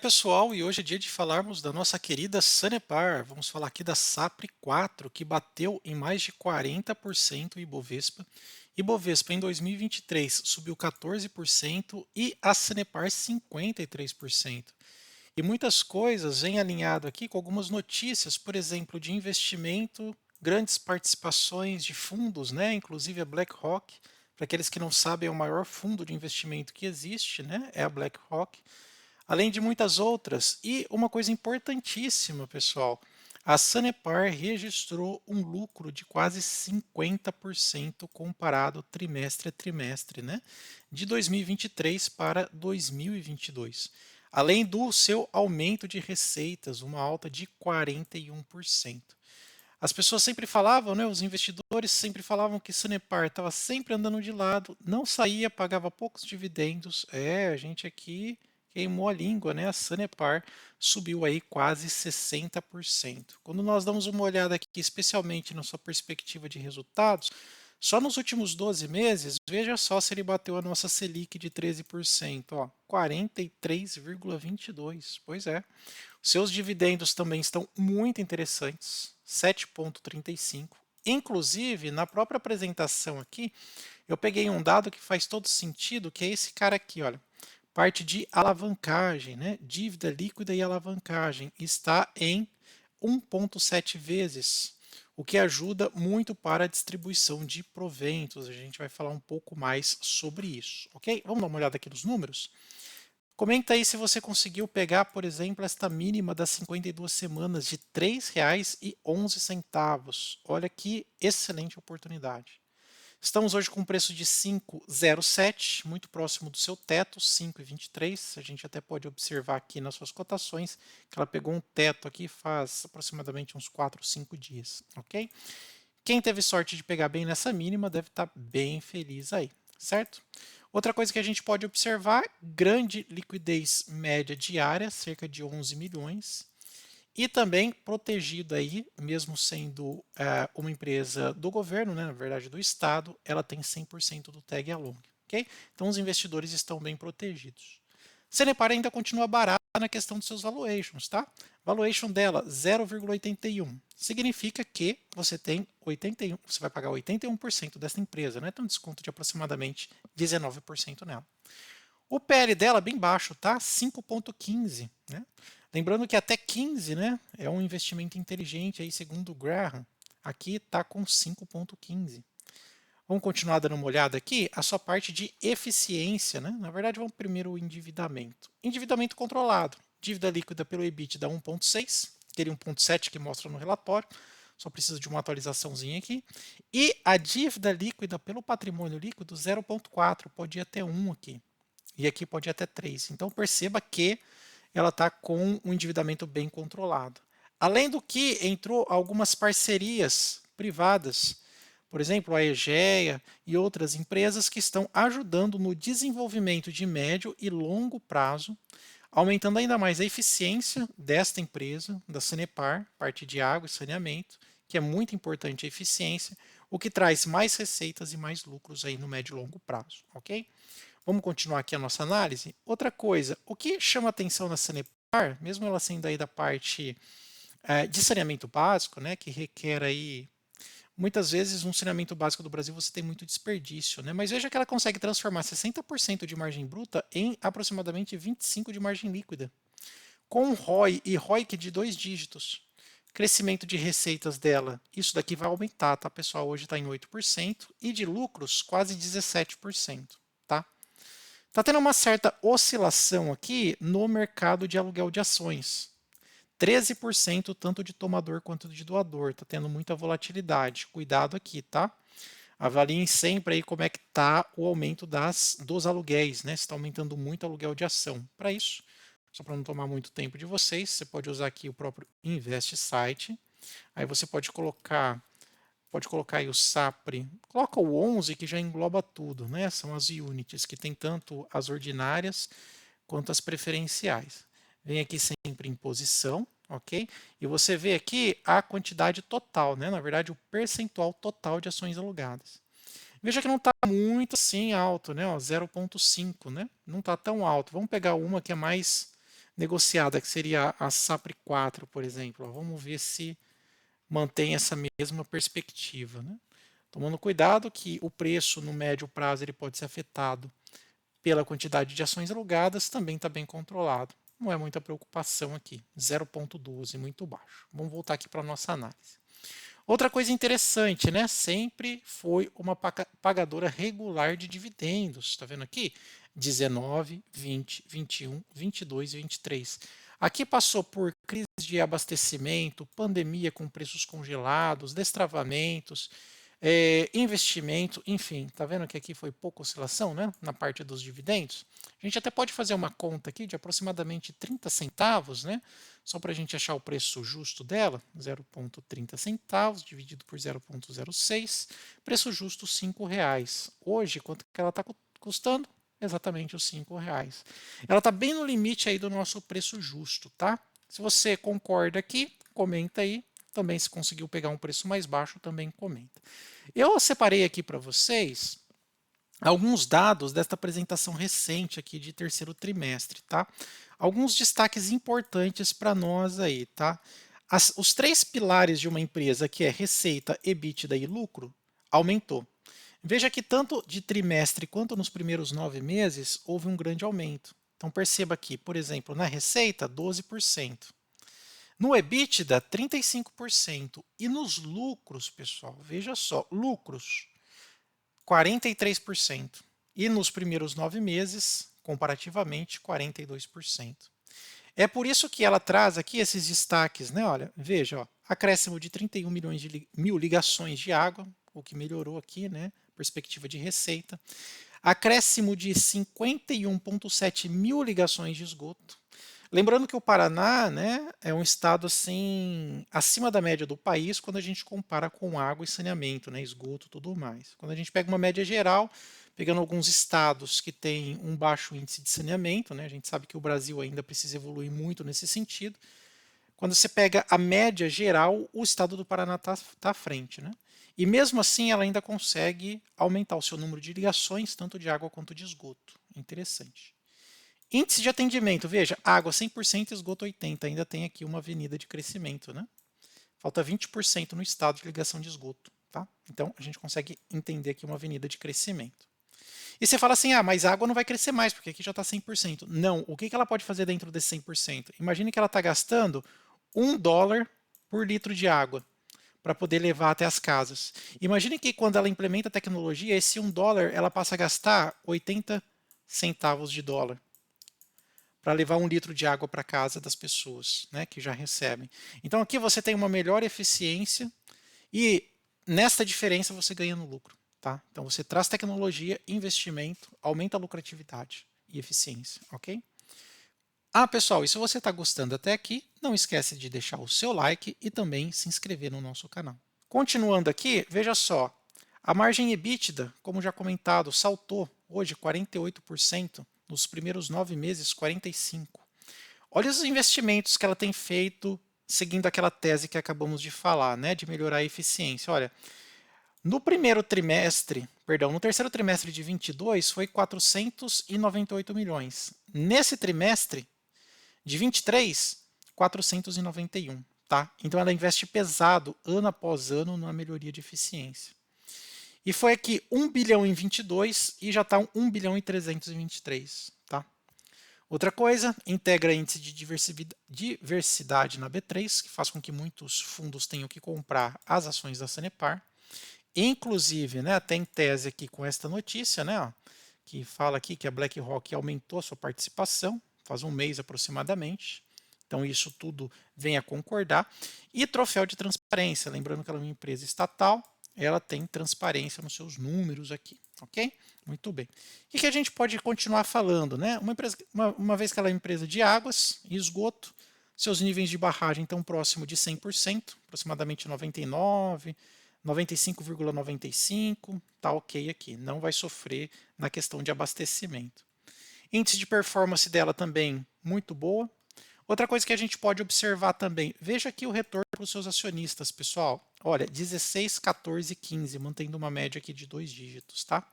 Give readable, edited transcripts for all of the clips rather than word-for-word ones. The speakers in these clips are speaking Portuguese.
Pessoal, e hoje é dia de falarmos da nossa querida Sanepar. Vamos falar aqui da SAPRE 4, que bateu em mais de 40% o Ibovespa. Ibovespa em 2023 subiu 14% e a Sanepar 53%. E muitas coisas vêm alinhado aqui com algumas notícias, por exemplo, de investimento, grandes participações de fundos, né? Inclusive a BlackRock. Para aqueles que não sabem, é o maior fundo de investimento que existe, né? É a BlackRock, além de muitas outras. E uma coisa importantíssima, pessoal, a Sanepar registrou um lucro de quase 50% comparado trimestre a trimestre, né? De 2023 para 2022. Além do seu aumento de receitas, uma alta de 41%. As pessoas sempre falavam, né, os investidores sempre falavam que Sanepar estava sempre andando de lado, não saía, pagava poucos dividendos. A gente aqui queimou a língua, né? A Sanepar subiu aí quase 60%. Quando nós damos uma olhada aqui, especialmente na sua perspectiva de resultados, só nos últimos 12 meses, veja só se ele bateu a nossa Selic de 13%, ó, 43,22. Pois é. Seus dividendos também estão muito interessantes, 7,35. Inclusive, na própria apresentação aqui, eu peguei um dado que faz todo sentido, que é esse cara aqui, olha. Parte de alavancagem, né? Dívida líquida e alavancagem está em 1,7 vezes, o que ajuda muito para a distribuição de proventos. A gente vai falar um pouco mais sobre isso, ok? Vamos dar uma olhada aqui nos números? Comenta aí se você conseguiu pegar, por exemplo, esta mínima das 52 semanas de R$ 3,11. Olha que excelente oportunidade. Estamos hoje com um preço de 5,07, muito próximo do seu teto, 5,23. A gente até pode observar aqui nas suas cotações que ela pegou um teto aqui faz aproximadamente uns 4 ou 5 dias, ok? Quem teve sorte de pegar bem nessa mínima deve estar bem feliz aí, certo? Outra coisa que a gente pode observar, grande liquidez média diária, cerca de 11 milhões, e também protegido aí, mesmo sendo uma empresa do governo, né, na verdade do Estado, ela tem 100% do tag along, ok? Então os investidores estão bem protegidos. Sanepar ainda continua barata na questão dos seus valuations, tá? Valuation dela 0,81. Significa que você tem 81, você vai pagar 81% dessa empresa, né? Então um desconto de aproximadamente 19% nela. O PL dela é bem baixo, tá? 5,15, né? Lembrando que até 15, né, é um investimento inteligente aí segundo o Graham. Aqui está com 5,15. Vamos continuar dando uma olhada aqui, a sua parte de eficiência, né? Na verdade, vamos primeiro o endividamento. Endividamento controlado. Dívida líquida pelo EBITDA 1,6, aquele 1,7 que mostra no relatório. Só precisa de uma atualizaçãozinha aqui. E a dívida líquida pelo patrimônio líquido 0,4, pode ir até 1 aqui. E aqui pode ir até 3. Então perceba que ela está com um endividamento bem controlado. Além do que, entrou algumas parcerias privadas, por exemplo, a Egea e outras empresas que estão ajudando no desenvolvimento de médio e longo prazo, aumentando ainda mais a eficiência desta empresa, da Sanepar, parte de água e saneamento, que é muito importante a eficiência, o que traz mais receitas e mais lucros aí no médio e longo prazo, ok? Vamos continuar aqui a nossa análise. Outra coisa, o que chama atenção na Sanepar, mesmo ela sendo aí da parte de saneamento básico, né, que requer aí muitas vezes um saneamento básico do Brasil você tem muito desperdício, né? Mas veja que ela consegue transformar 60% de margem bruta em aproximadamente 25% de margem líquida, com ROI e ROIC de 2 dígitos. Crescimento de receitas dela, isso daqui vai aumentar, tá, pessoal? Hoje está em 8% e de lucros quase 17%, tá? Está tendo uma certa oscilação aqui no mercado de aluguel de ações. 13% tanto de tomador quanto de doador. Está tendo muita volatilidade. Cuidado aqui, tá? Avaliem sempre aí como é que está o aumento dos aluguéis, né? Se está aumentando muito o aluguel de ação. Para isso, só para não tomar muito tempo de vocês, você pode usar aqui o próprio Invest Site. Aí você pode colocar aí o SAPRE, coloca o 11 que já engloba tudo, né? São as units que tem tanto as ordinárias quanto as preferenciais. Vem aqui sempre em posição, ok? E você vê aqui a quantidade total, né? Na verdade, o percentual total de ações alugadas. Veja que não está muito assim alto, né? 0,5, né? Não está tão alto. Vamos pegar uma que é mais negociada, que seria a SAPRE 4, por exemplo. Vamos ver se mantém essa mesma perspectiva, né? Tomando cuidado que o preço no médio prazo ele pode ser afetado pela quantidade de ações alugadas, também está bem controlado. Não é muita preocupação aqui, 0,12, muito baixo. Vamos voltar aqui para a nossa análise. Outra coisa interessante, né? Sempre foi uma pagadora regular de dividendos. Está vendo aqui? 19, 20, 21, 22 e 23. Aqui passou por crise de abastecimento, pandemia com preços congelados, destravamentos, investimento, enfim, tá vendo que aqui foi pouca oscilação, né, na parte dos dividendos? A gente até pode fazer uma conta aqui de aproximadamente 30 centavos, né, só para a gente achar o preço justo dela, 0,30 centavos dividido por 0,06, preço justo R$ 5,00. Hoje, quanto que ela está custando? Exatamente os R$ 5,00. Ela está bem no limite aí do nosso preço justo, tá? Se você concorda aqui, comenta aí. Também, se conseguiu pegar um preço mais baixo, também comenta. Eu separei aqui para vocês alguns dados desta apresentação recente aqui de terceiro trimestre, tá? Alguns destaques importantes para nós aí, tá? Os três pilares de uma empresa, que é receita, EBITDA e lucro, aumentou. Veja que tanto de trimestre quanto nos primeiros 9 meses houve um grande aumento. Então perceba aqui, por exemplo, na receita, 12%. No EBITDA, 35%. E nos lucros, pessoal, veja só, lucros, 43%. E nos primeiros 9 meses, comparativamente, 42%. É por isso que ela traz aqui esses destaques, né? Olha, veja, ó, acréscimo de 31 milhões de mil ligações de água, o que melhorou aqui, né? Perspectiva de receita. Acréscimo de 51,7 mil ligações de esgoto. Lembrando que o Paraná, né, é um estado assim acima da média do país quando a gente compara com água e saneamento, né, esgoto, tudo mais. Quando a gente pega uma média geral, pegando alguns estados que têm um baixo índice de saneamento, né, a gente sabe que o Brasil ainda precisa evoluir muito nesse sentido. Quando você pega a média geral, o estado do Paraná está à frente, né? E mesmo assim, ela ainda consegue aumentar o seu número de ligações, tanto de água quanto de esgoto. Interessante. Índice de atendimento, veja, água 100%, esgoto 80%, ainda tem aqui uma avenida de crescimento, né? Falta 20% no estado de ligação de esgoto, tá? Então, a gente consegue entender aqui uma avenida de crescimento. E você fala assim, ah, mas a água não vai crescer mais, porque aqui já está 100%. Não, o que ela pode fazer dentro desse 100%? Imagine que ela está gastando $1 por litro de água para poder levar até as casas. Imagine que quando ela implementa a tecnologia, esse $1 ela passa a gastar 80 centavos de dólar para levar 1 litro de água para casa das pessoas, né, que já recebem. Então aqui você tem uma melhor eficiência e nesta diferença você ganha no lucro. Tá? Então você traz tecnologia, investimento, aumenta a lucratividade e eficiência, ok? Ah, pessoal, e se você está gostando até aqui, não esquece de deixar o seu like e também se inscrever no nosso canal. Continuando aqui, veja só, a margem EBITDA, como já comentado, saltou hoje 48%, nos primeiros 9 meses 45%. Olha os investimentos que ela tem feito seguindo aquela tese que acabamos de falar, né, de melhorar a eficiência. Olha, no terceiro trimestre de 22 foi 498 milhões. Nesse trimestre de 23, 491, tá? Então ela investe pesado ano após ano na melhoria de eficiência. E foi aqui 1 bilhão em 22 e já está 1 bilhão em 323, tá? Outra coisa, integra índice de diversidade na B3, que faz com que muitos fundos tenham que comprar as ações da Sanepar. Inclusive, né, tem tese aqui com esta notícia, né, ó, que fala aqui que a BlackRock aumentou a sua participação, faz um mês aproximadamente. Então, isso tudo vem a concordar. E troféu de transparência, lembrando que ela é uma empresa estatal, ela tem transparência nos seus números aqui, ok? Muito bem. O que a gente pode continuar falando, né? Uma vez que ela é uma empresa de águas e esgoto, seus níveis de barragem estão próximo de 100%, aproximadamente 99%, 95,95, tá ok aqui, não vai sofrer na questão de abastecimento. Índice de performance dela também muito boa. Outra coisa que a gente pode observar também, veja aqui o retorno para os seus acionistas, pessoal. Olha, 16, 14 15, mantendo uma média aqui de 2 dígitos, tá?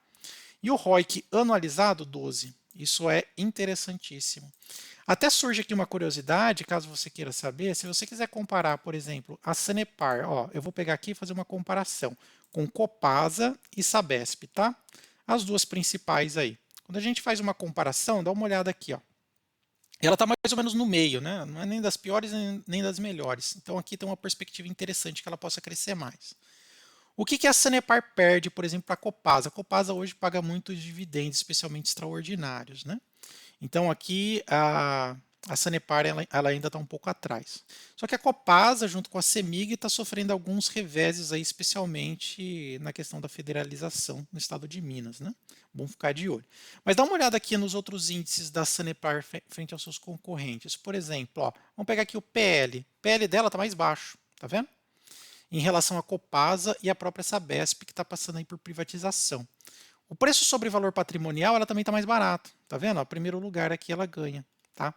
E o ROIC anualizado, 12. Isso é interessantíssimo. Até surge aqui uma curiosidade, caso você queira saber, se você quiser comparar, por exemplo, a Sanepar, ó, eu vou pegar aqui e fazer uma comparação com Copasa e Sabesp, tá? As duas principais aí. Quando a gente faz uma comparação, dá uma olhada aqui, ó. Ela está mais ou menos no meio, né? Não é nem das piores nem das melhores. Então aqui tem uma perspectiva interessante que ela possa crescer mais. O que a Sanepar perde, por exemplo, para a Copasa? A Copasa hoje paga muitos dividendos, especialmente extraordinários, né? Então aqui a Sanepar ela ainda está um pouco atrás. Só que a Copasa, junto com a Semig, está sofrendo alguns reveses aí, especialmente na questão da federalização no estado de Minas, né? Bom ficar de olho. Mas dá uma olhada aqui nos outros índices da Sanepar frente aos seus concorrentes. Por exemplo, ó, vamos pegar aqui o PL. O PL dela está mais baixo, tá vendo? Em relação à Copasa e à própria Sabesp, que está passando aí por privatização. O preço sobre valor patrimonial ela também está mais barato, tá vendo? Ó, primeiro lugar aqui ela ganha, tá?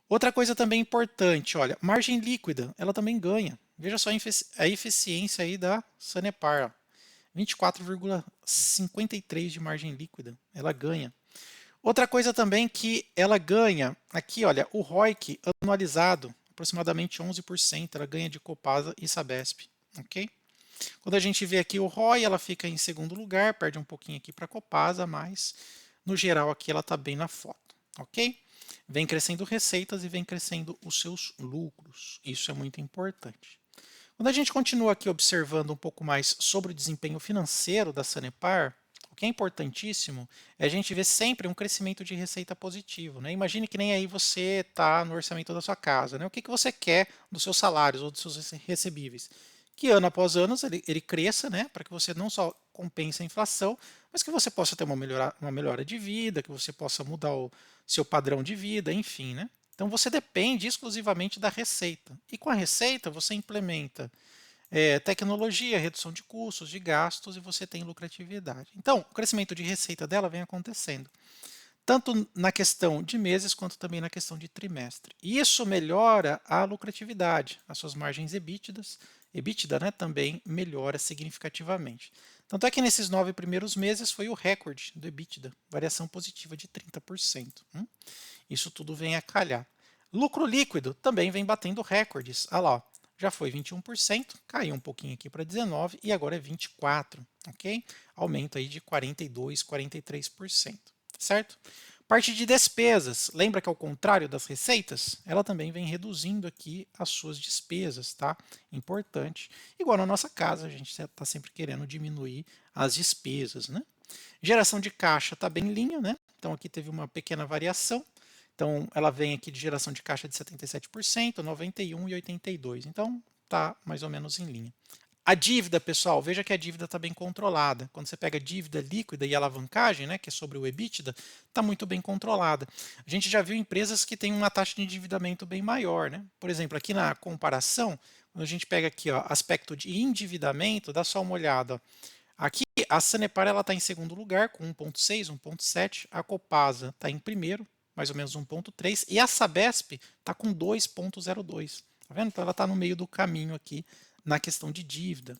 Outra coisa também importante, olha, margem líquida, ela também ganha. Veja só a eficiência aí da Sanepar, 24,53 de margem líquida, ela ganha. Outra coisa também que ela ganha, aqui olha, o ROIC anualizado, aproximadamente 11%, ela ganha de Copasa e Sabesp, ok? Quando a gente vê aqui o ROI, ela fica em segundo lugar, perde um pouquinho aqui para a Copasa, mas no geral aqui ela está bem na foto, ok? Vem crescendo receitas e vem crescendo os seus lucros. Isso é muito importante. Quando a gente continua aqui observando um pouco mais sobre o desempenho financeiro da Sanepar, o que é importantíssimo é a gente ver sempre um crescimento de receita positivo, né? Imagine que nem aí você está no orçamento da sua casa, né? O que você quer dos seus salários ou dos seus recebíveis? Que ano após ano ele cresça, né? Para que você não só compense a inflação, mas que você possa ter uma melhora de vida, que você possa mudar o seu padrão de vida, enfim, né? Então você depende exclusivamente da receita. E com a receita você implementa tecnologia, redução de custos, de gastos e você tem lucratividade. Então, o crescimento de receita dela vem acontecendo, tanto na questão de meses quanto também na questão de trimestre. E isso melhora a lucratividade, as suas margens EBITDA, né, também melhora significativamente. Tanto é que nesses 9 primeiros meses foi o recorde do EBITDA, variação positiva de 30%. Isso tudo vem a calhar. Lucro líquido também vem batendo recordes. Olha lá, já foi 21%, caiu um pouquinho aqui para 19% e agora é 24%, ok? Aumento aí de 42%, 43%, certo? Parte de despesas, lembra que ao contrário das receitas, ela também vem reduzindo aqui as suas despesas, tá? Importante. Igual na nossa casa, a gente está sempre querendo diminuir as despesas, né? Geração de caixa está bem em linha, né? Então aqui teve uma pequena variação. Então ela vem aqui de geração de caixa de 77%, 91% e 82%. Então está mais ou menos em linha. A dívida, pessoal, veja que a dívida está bem controlada. Quando você pega dívida líquida e alavancagem, né, que é sobre o EBITDA, está muito bem controlada. A gente já viu empresas que têm uma taxa de endividamento bem maior, né? Por exemplo, aqui na comparação, quando a gente pega aqui, ó, aspecto de endividamento, dá só uma olhada. Ó. Aqui a Sanepar está em segundo lugar com 1,6, 1,7. A Copasa está em primeiro, mais ou menos 1,3. E a Sabesp está com 2,02. Tá vendo? Então ela está no meio do caminho aqui na questão de dívida.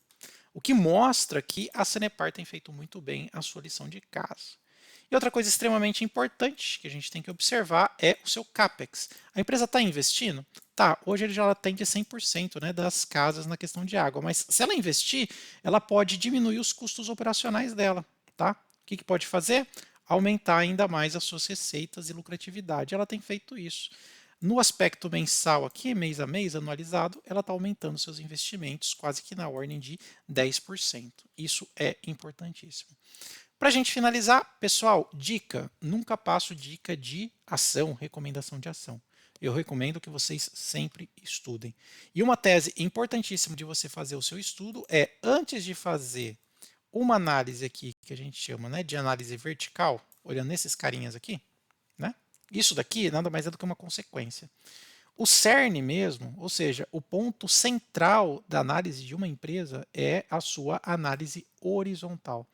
O que mostra que a Sanepar tem feito muito bem a sua lição de casa. E outra coisa extremamente importante que a gente tem que observar é o seu CAPEX. A empresa está investindo? Tá, hoje ele já atende 100%, né, das casas na questão de água, mas se ela investir, ela pode diminuir os custos operacionais dela. Tá? O que pode fazer? Aumentar ainda mais as suas receitas e lucratividade. Ela tem feito isso. No aspecto mensal aqui, mês a mês, anualizado, ela está aumentando seus investimentos quase que na ordem de 10%. Isso é importantíssimo. Para a gente finalizar, pessoal, dica: nunca passo dica de ação, recomendação de ação. Eu recomendo que vocês sempre estudem. E uma tese importantíssima de você fazer o seu estudo é, antes de fazer uma análise aqui, que a gente chama, né, de análise vertical, olhando nesses carinhas aqui, né? Isso daqui nada mais é do que uma consequência. O cerne mesmo, ou seja, o ponto central da análise de uma empresa é a sua análise horizontal.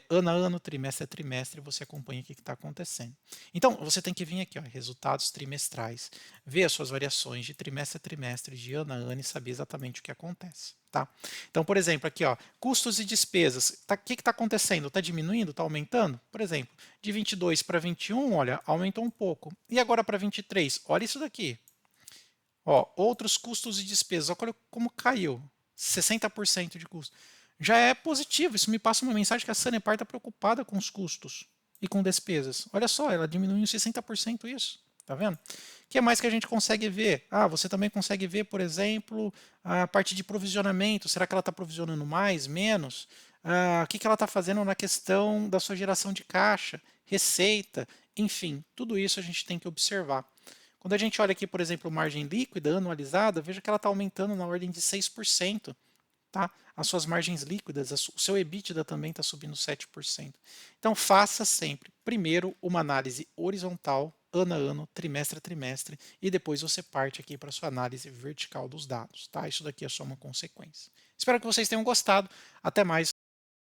ano a ano, trimestre a trimestre, você acompanha o que está acontecendo. Então, você tem que vir aqui, ó, resultados trimestrais, ver as suas variações de trimestre a trimestre, de ano a ano e saber exatamente o que acontece. Tá? Então, por exemplo, aqui, ó, custos e despesas. O que está acontecendo? Está diminuindo? Está aumentando? Por exemplo, de 22 para 21, olha, aumentou um pouco. E agora para 23? Olha isso daqui. Ó, outros custos e despesas. Olha como caiu. 60% de custo. Já é positivo. Isso me passa uma mensagem que a Sanepar está preocupada com os custos e com despesas. Olha só, ela diminuiu em 60% isso. Tá vendo? O que mais que a gente consegue ver? Ah, você também consegue ver, por exemplo, a parte de provisionamento. Será que ela está provisionando mais, menos? O que ela está fazendo na questão da sua geração de caixa, receita, enfim, tudo isso a gente tem que observar. Quando a gente olha aqui, por exemplo, margem líquida anualizada, veja que ela está aumentando na ordem de 6%. Tá? As suas margens líquidas, o seu EBITDA também está subindo 7%. Então, faça sempre, primeiro, uma análise horizontal, ano a ano, trimestre a trimestre, e depois você parte aqui para a sua análise vertical dos dados. Tá? Isso daqui é só uma consequência. Espero que vocês tenham gostado. Até mais.